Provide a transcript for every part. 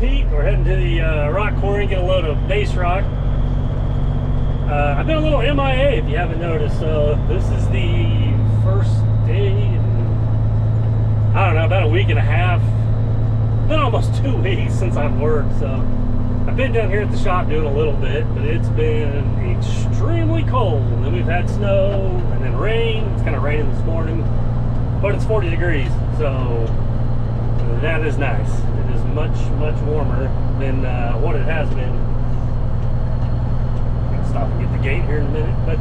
Pete. We're heading to the rock quarry and get a load of base rock. I've been a little MIA if you haven't noticed, so this is the first day in, I don't know, about a week and a half. Been almost 2 weeks since I've worked, so I've been down here at the shop doing a little bit, but it's been extremely cold. And then we've had snow and then rain. It's kind of raining this morning, but it's 40 degrees, so that is nice. It is much warmer than what it has been. I'm gonna stop and get the gate here in a minute, but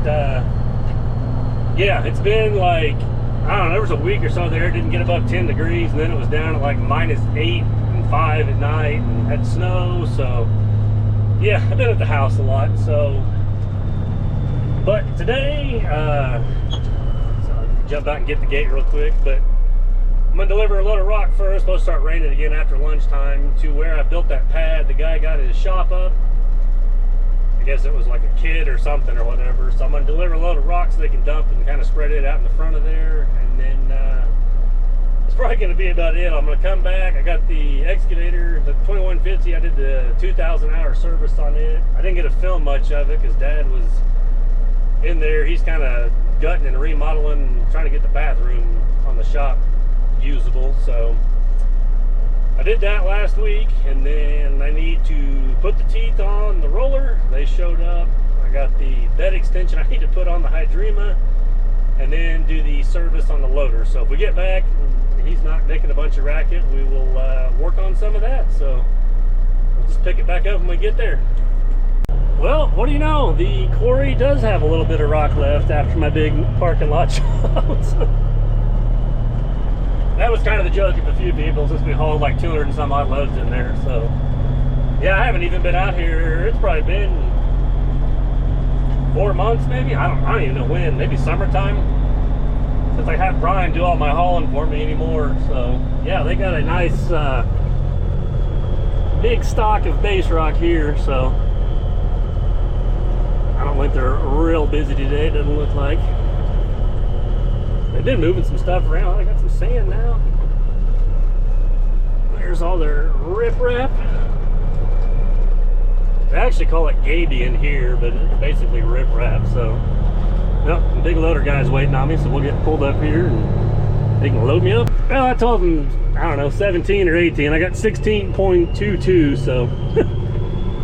yeah, it's been like, I don't know, there was a week or so there it didn't get above 10 degrees, and then it was down at like -8 and 5 at night, and had snow. So yeah, I've been at the house a lot. So, but today, so I'll jump out and get the gate real quick, but I'm gonna deliver a load of rock first. It's supposed to start raining again after lunchtime to where I built that pad. The guy got his shop up. I guess it was like a kid or something or whatever. So I'm gonna deliver a load of rock so they can dump and kind of spread it out in the front of there. And then it's probably gonna be about it. I'm gonna come back. I got the excavator, the 2150. I did the 2,000 hour service on it. I didn't get to film much of it because Dad was in there. He's kind of gutting and remodeling, trying to get the bathroom on the shop usable. So I did that last week, and then I need to put the teeth on the roller. They showed up. I got the bed extension I need to put on the Hydrema, and then do the service on the loader. So if we get back and he's not making a bunch of racket, we will work on some of that. So we'll just pick it back up when we get there. Well, what do you know, the quarry does have a little bit of rock left after my big parking lot job. That was kind of the joke of a few people, since we hauled like 200 and some odd loads in there. So yeah, I haven't even been out here. It's probably been 4 months maybe. I don't even know when. Maybe summertime, since I have Brian do all my hauling for me anymore. So yeah, they got a nice big stock of base rock here. So I don't think they're real busy today. It doesn't look like. They've been moving some stuff around. I got some sand now. There's all their riprap. They actually call it gaby in here, but it's basically riprap. So, well, the big loader guy's waiting on me, so we'll get pulled up here and they can load me up. Well, I told them, I don't know, 17 or 18. I got 16.22, so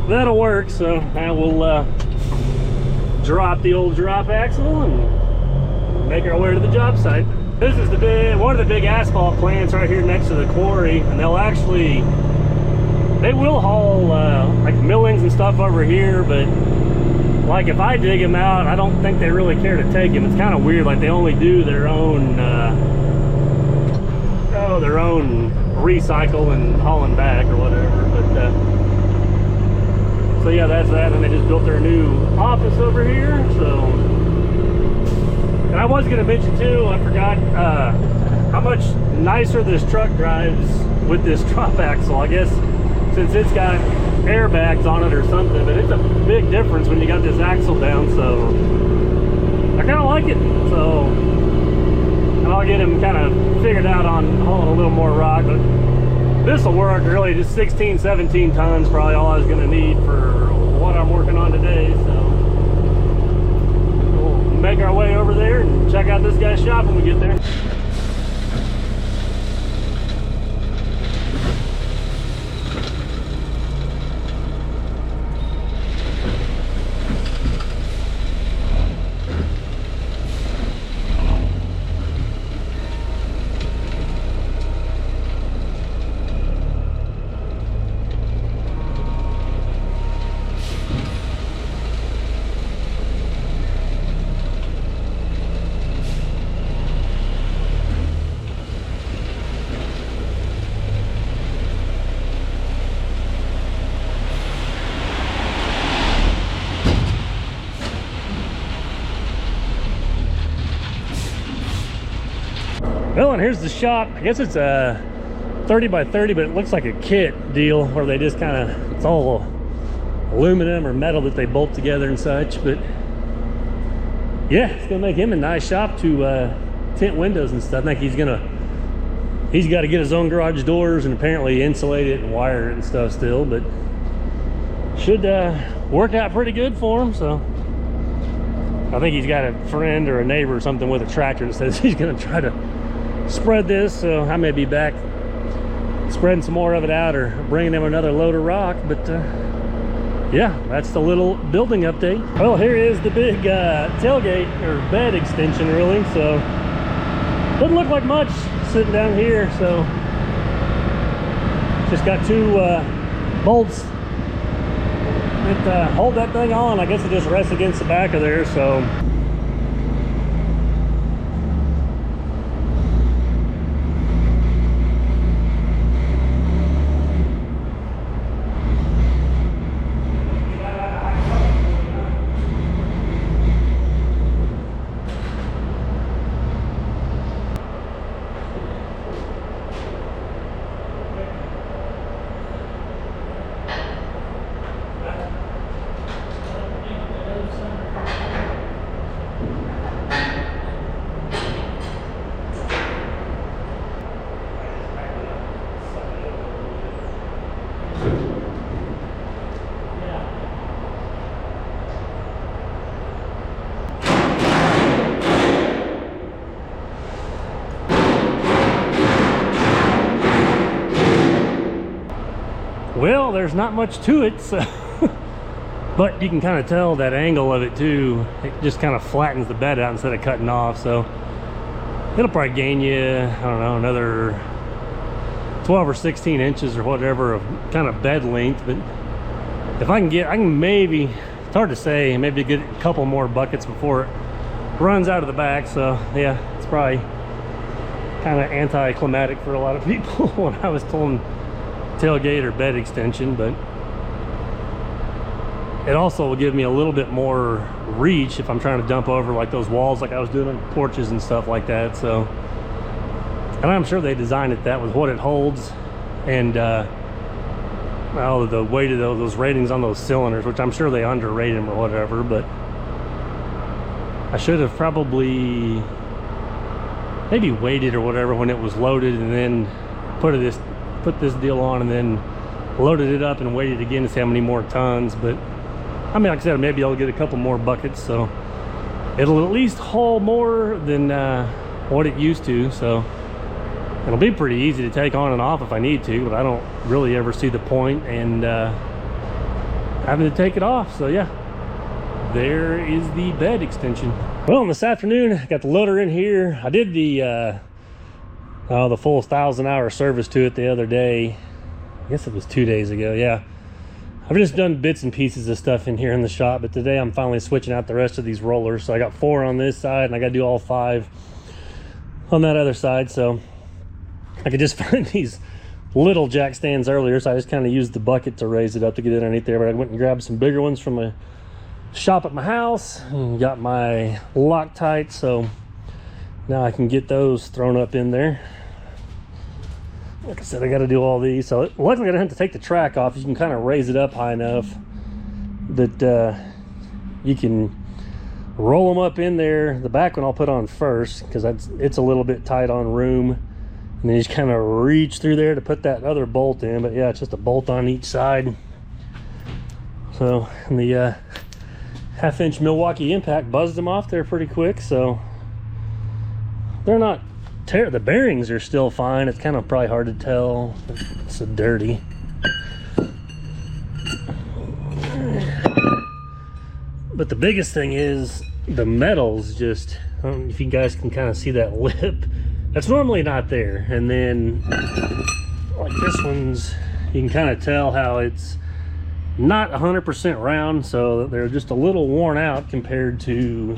that'll work. So I will drop the old drop axle and make our way to the job site. This is one of the big asphalt plants right here next to the quarry, and they will haul like millings and stuff over here, but like if I dig them out, I don't think they really care to take them. It's kind of weird, like they only do their own recycle and hauling back or whatever. But so yeah, that's that. And they just built their new office over here. So, and I was going to mention too, I forgot how much nicer this truck drives with this drop axle. I guess since it's got airbags on it or something, but it's a big difference when you got this axle down. So I kind of like it. So, and I'll get him kind of figured out on hauling a little more rock, but this will work. Really just 16, 17 tons probably all I was going to need for what I'm working on today. So make our way over there and check out this guy's shop when we get there. Well, and here's the shop. I guess it's a 30 by 30, but it looks like a kit deal where they just kind of, it's all aluminum or metal that they bolt together and such. But yeah, it's gonna make him a nice shop to tint windows and stuff. I think he's gonna He's got to get his own garage doors and apparently insulate it and wire it and stuff still, but should work out pretty good for him. So I think he's got a friend or a neighbor or something with a tractor that says he's going to try to spread this, so I may be back spreading some more of it out or bringing him another load of rock. But yeah, that's the little building update. Well, here is the big tailgate or bed extension, really. So doesn't look like much sitting down here. So just got two bolts that hold that thing on. I guess it just rests against the back of there. So well, there's not much to it, so but you can kind of tell that angle of it too. It just kind of flattens the bed out instead of cutting off, so it'll probably gain you, I don't know, another 12 or 16 inches or whatever of kind of bed length. But if I can maybe, it's hard to say, maybe get a couple more buckets before it runs out of the back. So yeah, it's probably kind of anticlimactic for a lot of people when I was told tailgate or bed extension, but it also will give me a little bit more reach if I'm trying to dump over like those walls like I was doing on porches and stuff like that. So, and I'm sure they designed it that with what it holds and well, the weight of those ratings on those cylinders, which I'm sure they underrate them or whatever. But I should have probably maybe waited or whatever when it was loaded and then put this deal on and then loaded it up and waited again to see how many more tons. But I mean, like I said, maybe I'll get a couple more buckets, so it'll at least haul more than what it used to. So it'll be pretty easy to take on and off if I need to, but I don't really ever see the point in having to take it off. So yeah, there is the bed extension. Well, this afternoon I got the loader in here. I did the full 1,000-hour service to it the other day. I guess it was 2 days ago. Yeah, I've just done bits and pieces of stuff in here in the shop, but today I'm finally switching out the rest of these rollers. So I got 4 on this side and I got to do all 5 on that other side. So I could just find these little jack stands earlier, so I just kind of used the bucket to raise it up to get it underneath there. But I went and grabbed some bigger ones from a shop at my house and got my Loctite, so now I can get those thrown up in there. Like I said, I got to do all these. So luckily I don't have to take the track off. You can kind of raise it up high enough that you can roll them up in there. The back one I'll put on first because it's a little bit tight on room, and then you just kind of reach through there to put that other bolt in. But yeah, it's just a bolt on each side. So, and the 1/2-inch Milwaukee impact buzzed them off there pretty quick, so they're not the bearings are still fine. It's kind of probably hard to tell. It's so dirty. But the biggest thing is the metals just, I don't know if you guys can kind of see that lip. That's normally not there. And then like this one's, you can kind of tell how it's not 100% round, so they're just a little worn out compared to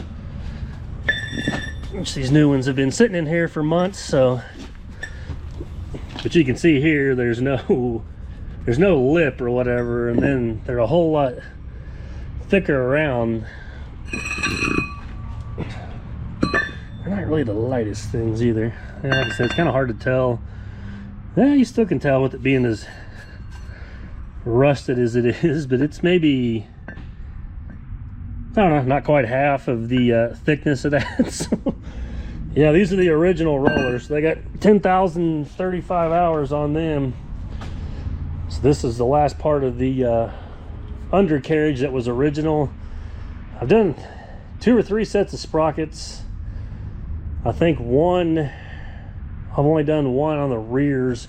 which these new ones have been sitting in here for months. So, but you can see here there's no lip or whatever, and then they're a whole lot thicker around. They're not really the lightest things either. And like I said, it's kind of hard to tell. Yeah, you still can tell with it being as rusted as it is, but it's maybe, I don't know, not quite half of the thickness of that. So Yeah, these are the original rollers. They got 10,035 hours on them. So this is the last part of the undercarriage that was original. I've done 2 or 3 sets of sprockets. I think I've only done one on the rears.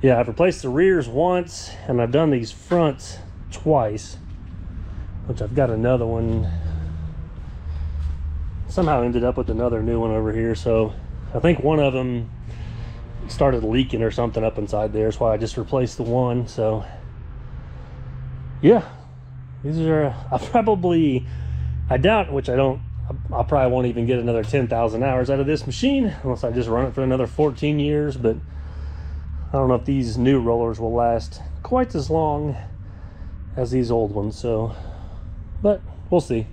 Yeah, I've replaced the rears once, and I've done these fronts twice, which I've got another one. Somehow ended up with another new one over here, so I think one of them started leaking or something up inside there. That's why I just replaced the one. So yeah, these are I doubt, which I probably won't even get another 10,000 hours out of this machine unless I just run it for another 14 years. But I don't know if these new rollers will last quite as long as these old ones, so, but we'll see.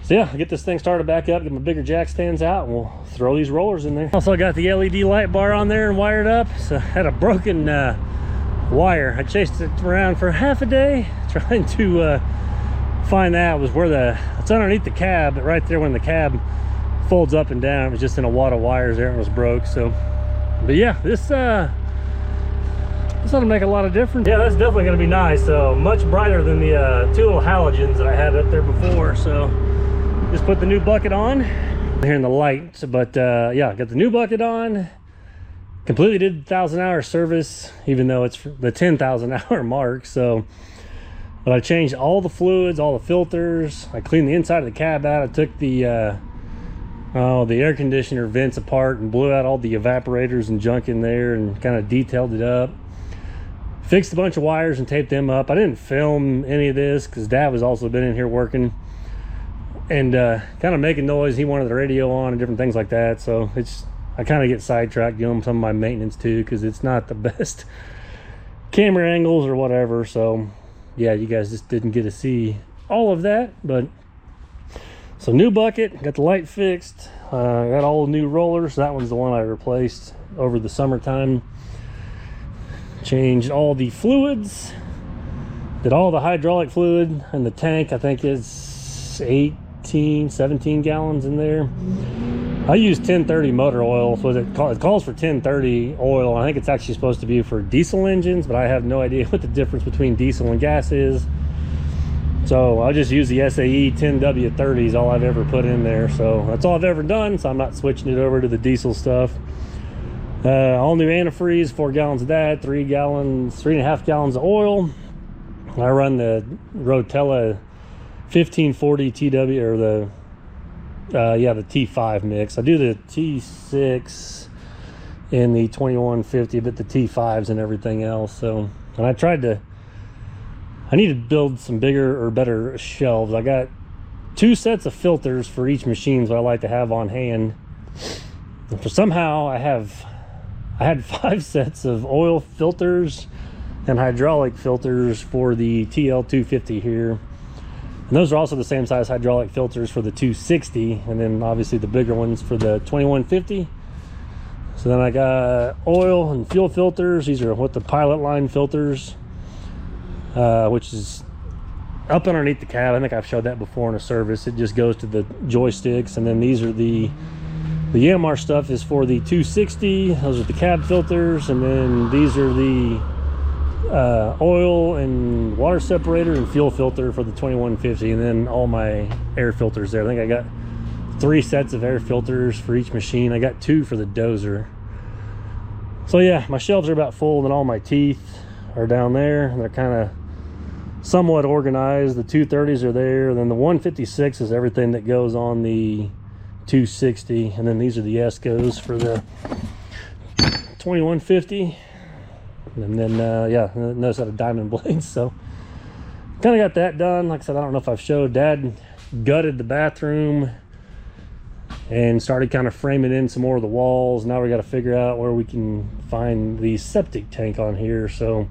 So yeah, I'll get this thing started back up, get my bigger jack stands out, and we'll throw these rollers in there. Also got the LED light bar on there and wired up. So I had a broken wire. I chased it around for half a day trying to find that. It was where it's underneath the cab, but right there when the cab folds up and down, it was just in a wad of wires there and it was broke. So, but yeah, this ought to make a lot of difference. Yeah, that's definitely going to be nice. So much brighter than the 2 little halogens that I had up there before. So just put the new bucket on here in the light. But yeah, got the new bucket on. Completely did 1,000-hour service, even though it's the 10,000-hour mark. So, but I changed all the fluids, all the filters. I cleaned the inside of the cab out. I took the air conditioner vents apart and blew out all the evaporators and junk in there and kind of detailed it up. Fixed a bunch of wires and taped them up. I didn't film any of this because Dad was also been in here working and kind of making noise. He wanted the radio on and different things like that. So I kind of get sidetracked doing some of my maintenance too, because it's not the best camera angles or whatever. So yeah, you guys just didn't get to see all of that. But so new bucket, got the light fixed, got all the new rollers. That one's the one I replaced over the summertime. Changed all the fluids, did all the hydraulic fluid in the tank. I think it's 17 gallons in there. I use 1030 motor oil, so it calls for 1030 oil. I think it's actually supposed to be for diesel engines, but I have no idea what the difference between diesel and gas is. So I'll just use the SAE 10W30 is all I've ever put in there. So that's all I've ever done, so I'm not switching it over to the diesel stuff. All new antifreeze, 4 gallons of that, 3.5 gallons of oil. I run the Rotella 1540 TW, or the T5 mix. I do the T6 in the 2150, but the T5s and everything else. So, and I need to build some bigger or better shelves. I got 2 sets of filters for each machine that I like to have on hand. And for somehow I had 5 sets of oil filters and hydraulic filters for the TL250 here. And those are also the same size hydraulic filters for the 260, and then obviously the bigger ones for the 2150. So then I got oil and fuel filters. These are what the pilot line filters, which is up underneath the cab. I think I've showed that before in a service. It just goes to the joysticks. And then these are the EMR stuff is for the 260. Those are the cab filters. And then these are the oil and water separator and fuel filter for the 2150. And then all my air filters there. I think I got 3 sets of air filters for each machine. I got 2 for the dozer. So yeah, my shelves are about full, and all my teeth are down there, and they're kind of somewhat organized. The 230s are there, and then the 156 is everything that goes on the 260, and then these are the ESCOs for the 2150. And then yeah, no set of diamond blades. So kind of got that done. Like I said, I don't know if I've showed. Dad gutted the bathroom and started kind of framing in some more of the walls. Now we got to figure out where we can find the septic tank on here. So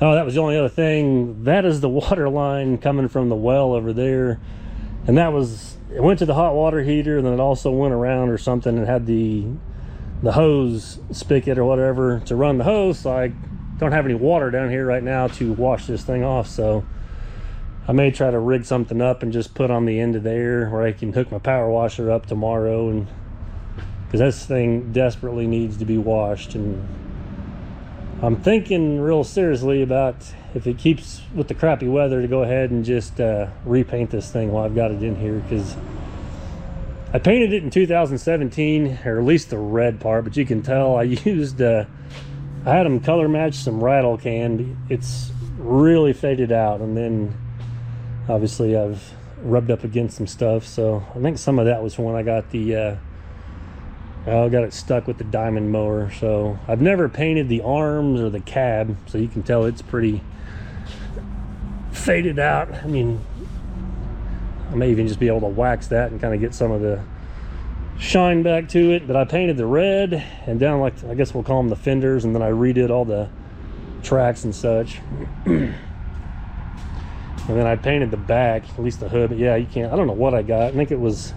oh, that was the only other thing. That is the water line coming from the well over there, and that was, it went to the hot water heater, and then it also went around or something and had the hose spigot or whatever to run the hose. So I don't have any water down here right now to wash this thing off. So I may try to rig something up and just put on the end of there where I can hook my power washer up tomorrow, and because this thing desperately needs to be washed. And I'm thinking real seriously about, if it keeps with the crappy weather, to go ahead and just repaint this thing while I've got it in here, because I painted it in 2017, or at least the red part, but you can tell I used I had them color match some rattle can. It's really faded out, and then obviously I've rubbed up against some stuff, so I think some of that was from when I got the I got it stuck with the diamond mower. So I've never painted the arms or the cab, so you can tell it's pretty faded out. I mean, I may even just be able to wax that and kind of get some of the shine back to it. But I painted the red and down, like, I guess we'll call them the fenders, and then I redid all the tracks and such. And then I painted the back, at least the hood. But yeah, you can't, I don't know what I got. I think it was,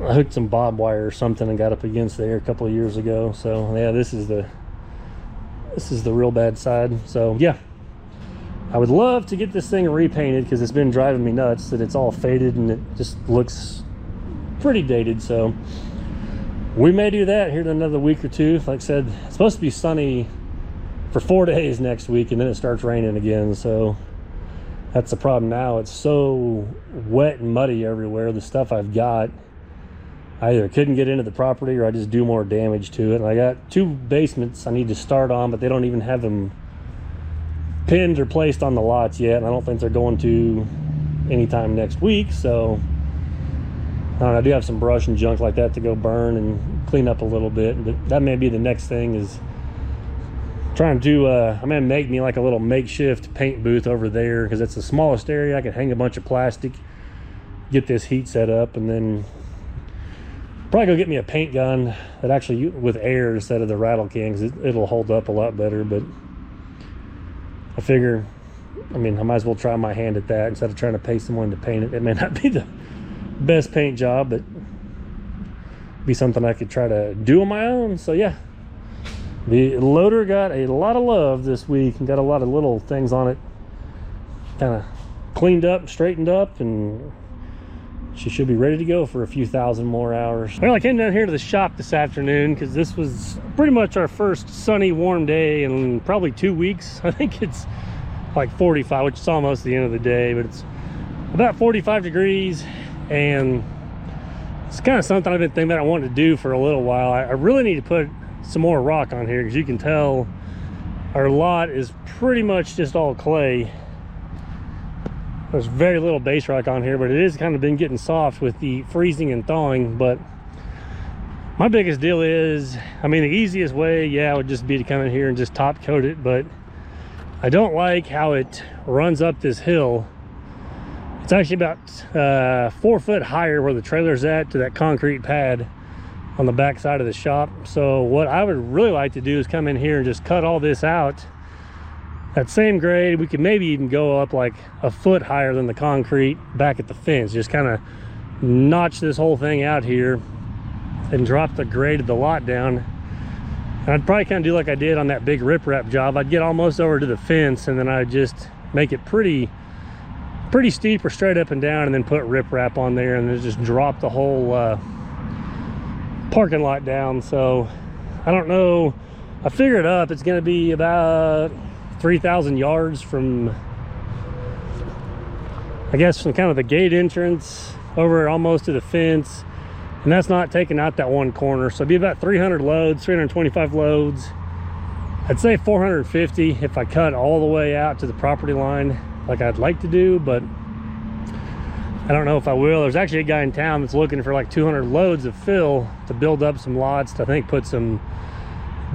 I hooked some bob wire or something and got up against there a couple of years ago. So yeah, this is the real bad side. So yeah, I would love to get this thing repainted, because it's been driving me nuts that it's all faded and it just looks pretty dated. So we may do that here in another week or two. Like I said, it's supposed to be sunny for 4 days next week, and then it starts raining again. So that's the problem now. It's so wet and muddy everywhere. The stuff I've got, I either couldn't get into the property or I just do more damage to it. And I got 2 basements I need to start on, but they don't even have them pinned or placed on the lots yet, and I don't think they're going to anytime next week. So I don't know, I do have some brush and junk like that to go burn and clean up a little bit. But that may be the next thing, is trying to I'm gonna make me like a little makeshift paint booth over there, because it's the smallest area. I can hang a bunch of plastic, get this heat set up, and then probably go get me a paint gun that actually with air instead of the rattle can, because it'll hold up a lot better. But I figure, I mean, I might as well try my hand at that instead of trying to pay someone to paint it. It may not be the best paint job, but be something I could try to do on my own. So yeah, the loader got a lot of love this week and got a lot of little things on it kind of cleaned up, straightened up, and she should be ready to go for a few thousand more hours. Well, I came down here to the shop this afternoon because this was pretty much our first sunny, warm day in probably 2 weeks. I think it's like 45, which is almost the end of the day, but it's about 45 degrees, and it's kind of something I've been thinking that I wanted to do for a little while. I really need to put some more rock on here, because you can tell our lot is pretty much just all clay. There's very little base rock on here, but it is kind of been getting soft with the freezing and thawing. But my biggest deal is, I mean, the easiest way, yeah, would just be to come in here and just top coat it, but I don't like how it runs up this hill. It's actually about 4 foot higher where the trailer's at to that concrete pad on the back side of the shop. So what I would really like to do is come in here and just cut all this out that same grade. We could maybe even go up like a foot higher than the concrete back at the fence, just kind of notch this whole thing out here and drop the grade of the lot down. And I'd probably kind of do like I did on that big riprap job. I'd get almost over to the fence, and then I'd just make it pretty steep or straight up and down, and then put riprap on there, and then just drop the whole parking lot down. So I don't know, I figured up it's going to be about 3,000 yards from, I guess, from kind of the gate entrance over almost to the fence, and that's not taking out that one corner. So it'd be about 300 loads, 325 loads. I'd say 450 if I cut all the way out to the property line like I'd like to do, but I don't know if I will. There's actually a guy in town that's looking for like 200 loads of fill to build up some lots to, I think, put some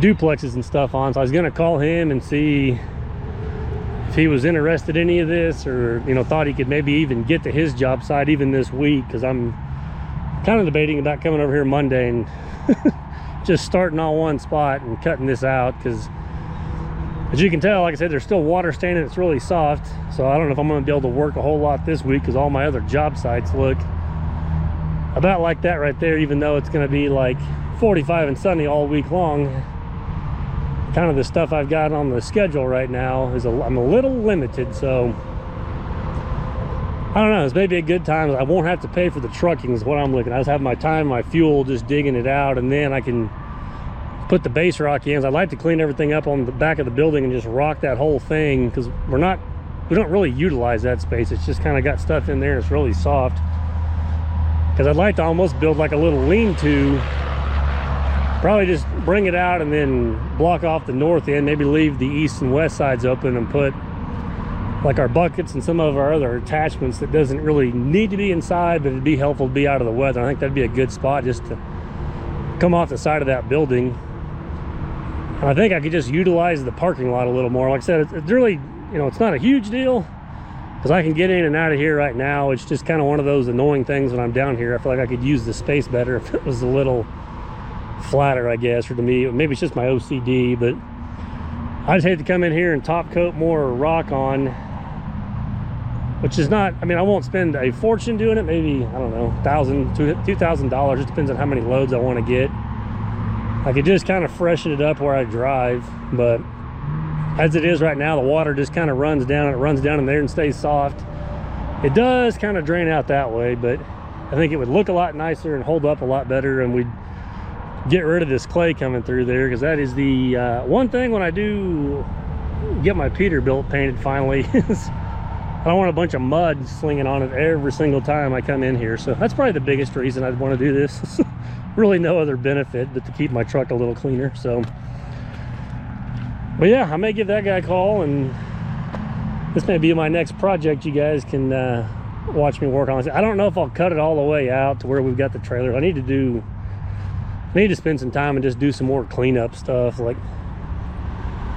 duplexes and stuff on. So I was gonna call him and see if he was interested in any of this, or, you know, thought he could maybe even get to his job site even this week, because I'm kind of debating about coming over here Monday and just starting on one spot and cutting this out, because as you can tell, like I said, there's still water standing. It's really soft, so I don't know if I'm going to be able to work a whole lot this week, because all my other job sites look about like that right there, even though it's going to be like 45 and sunny all week long. Kind of the stuff I've got on the schedule right now is I'm a little limited. So I don't know, it's maybe a good time. I won't have to pay for the trucking is what I'm looking at. I just have my time, my fuel, just digging it out, and then I can put the base rock in. I'd like to clean everything up on the back of the building and just rock that whole thing, because we don't really utilize that space. It's just kind of got stuff in there and it's really soft. Because I'd like to almost build like a little lean-to, probably just bring it out and then block off the north end, maybe leave the east and west sides open and put like our buckets and some of our other attachments that doesn't really need to be inside, but it'd be helpful to be out of the weather. I think that'd be a good spot just to come off the side of that building. And I think I could just utilize the parking lot a little more. Like I said, it's really, you know, it's not a huge deal because I can get in and out of here right now. It's just kind of one of those annoying things when I'm down here. I feel like I could use the space better if it was a little flatter, I guess, or to me, maybe it's just my OCD, but I just hate to come in here and top coat more rock on, which is not, I mean, I won't spend a fortune doing it, maybe, I don't know, $1,000 to $2,000. It depends on how many loads I want to get. I could just kind of freshen it up where I drive, but as it is right now, the water just kind of runs down. It runs down in there and stays soft. It does kind of drain out that way, but I think it would look a lot nicer and hold up a lot better, and we'd get rid of this clay coming through there, because that is the one thing when I do get my Peterbilt painted finally is I don't want a bunch of mud slinging on it every single time I come in here. So that's probably the biggest reason I'd want to do this. Really no other benefit but to keep my truck a little cleaner. So, but yeah, I may give that guy a call, and this may be my next project. You guys can watch me work on this. I don't know if I'll cut it all the way out to where we've got the trailer. I need to spend some time and just do some more cleanup stuff. Like,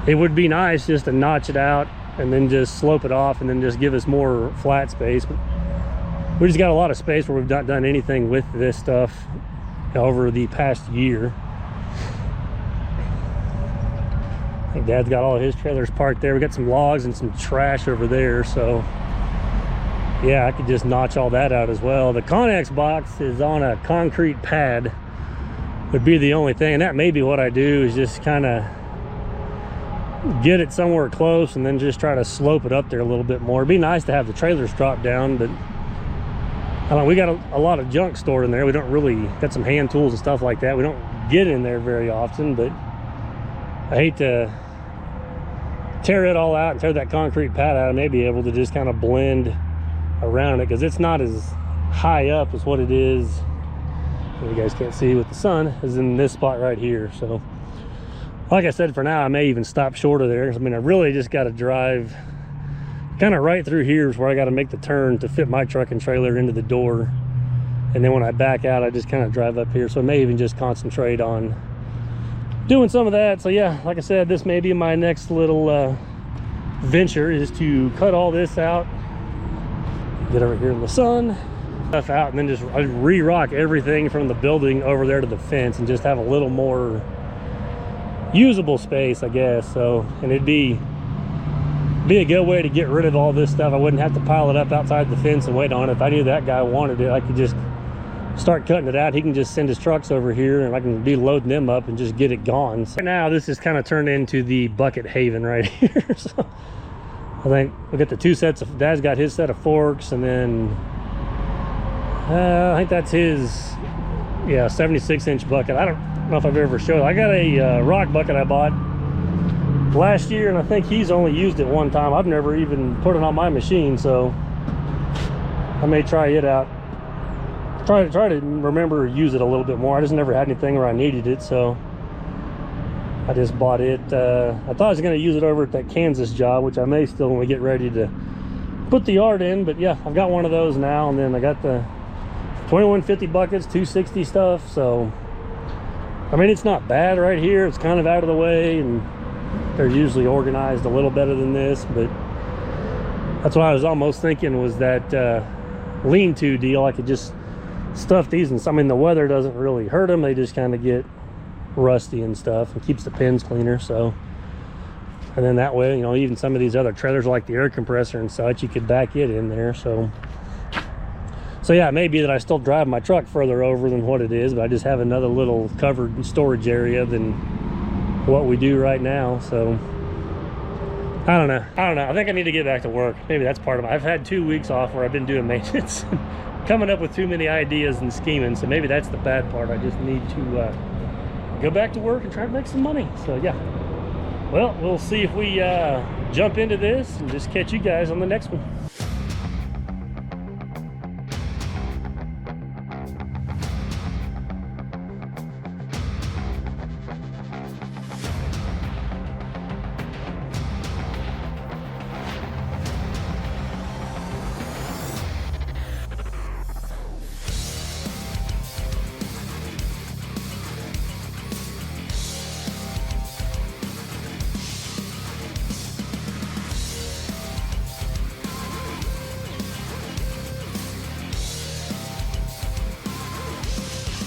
it would be nice just to notch it out and then just slope it off and then just give us more flat space. But we just got a lot of space where we've not done anything with this stuff over the past year. I think Dad's got all of his trailers parked there. We got some logs and some trash over there, so yeah, I could just notch all that out as well. The Connex box is on a concrete pad, would be the only thing, and that may be what I do, is just kind of get it somewhere close and then just try to slope it up there a little bit more. It'd be nice to have the trailers drop down, but I don't know, we got a lot of junk stored in there. We don't really, got some hand tools and stuff like that. We don't get in there very often, but I hate to tear it all out and tear that concrete pad out. I may be able to just kind of blend around it, because it's not as high up as what it is, you guys can't see with the sun, is in this spot right here. So like I said, for now I may even stop short of there. I mean, I really just got to drive kind of right through here is where I got to make the turn to fit my truck and trailer into the door, and then when I back out I just kind of drive up here. So I may even just concentrate on doing some of that. So yeah, like I said, this may be my next little venture, is to cut all this out, get over here in the sun, stuff out, and then just re-rock everything from the building over there to the fence and just have a little more usable space, I guess. So, and it'd be a good way to get rid of all this stuff. I wouldn't have to pile it up outside the fence and wait on it. If I knew that guy wanted it, I could just start cutting it out. He can just send his trucks over here and I can be loading them up and just get it gone. So right now this is kind of turned into the bucket haven right here. So I think we got the two sets of, Dad's got his set of forks, and then I think that's his, yeah, 76-inch bucket. I don't know if I've ever showed. I got a rock bucket I bought last year, and I think he's only used it one time. I've never even put it on my machine, so I may try it out. Try to remember to use it a little bit more. I just never had anything where I needed it, so I just bought it. I thought I was going to use it over at that Kansas job, which I may still when we get ready to put the yard in. But yeah, I've got one of those now, and then I got the 2150 buckets, 260 stuff. So I mean, it's not bad right here. It's kind of out of the way, and they're usually organized a little better than this. But that's what I was almost thinking, was that lean-to deal. I could just stuff these, and I mean, the weather doesn't really hurt them. They just kind of get rusty and stuff, and keeps the pins cleaner. So, and then that way, you know, even some of these other trailers like the air compressor and such, you could back it in there. So yeah, it may be that I still drive my truck further over than what it is, but I just have another little covered storage area than what we do right now. So I I don't know. I think I need to get back to work. Maybe that's part of it. I've had 2 weeks off where I've been doing maintenance, coming up with too many ideas and scheming. So maybe that's the bad part. I just need to go back to work and try to make some money. So yeah. Well, we'll see if we jump into this and just catch you guys on the next one.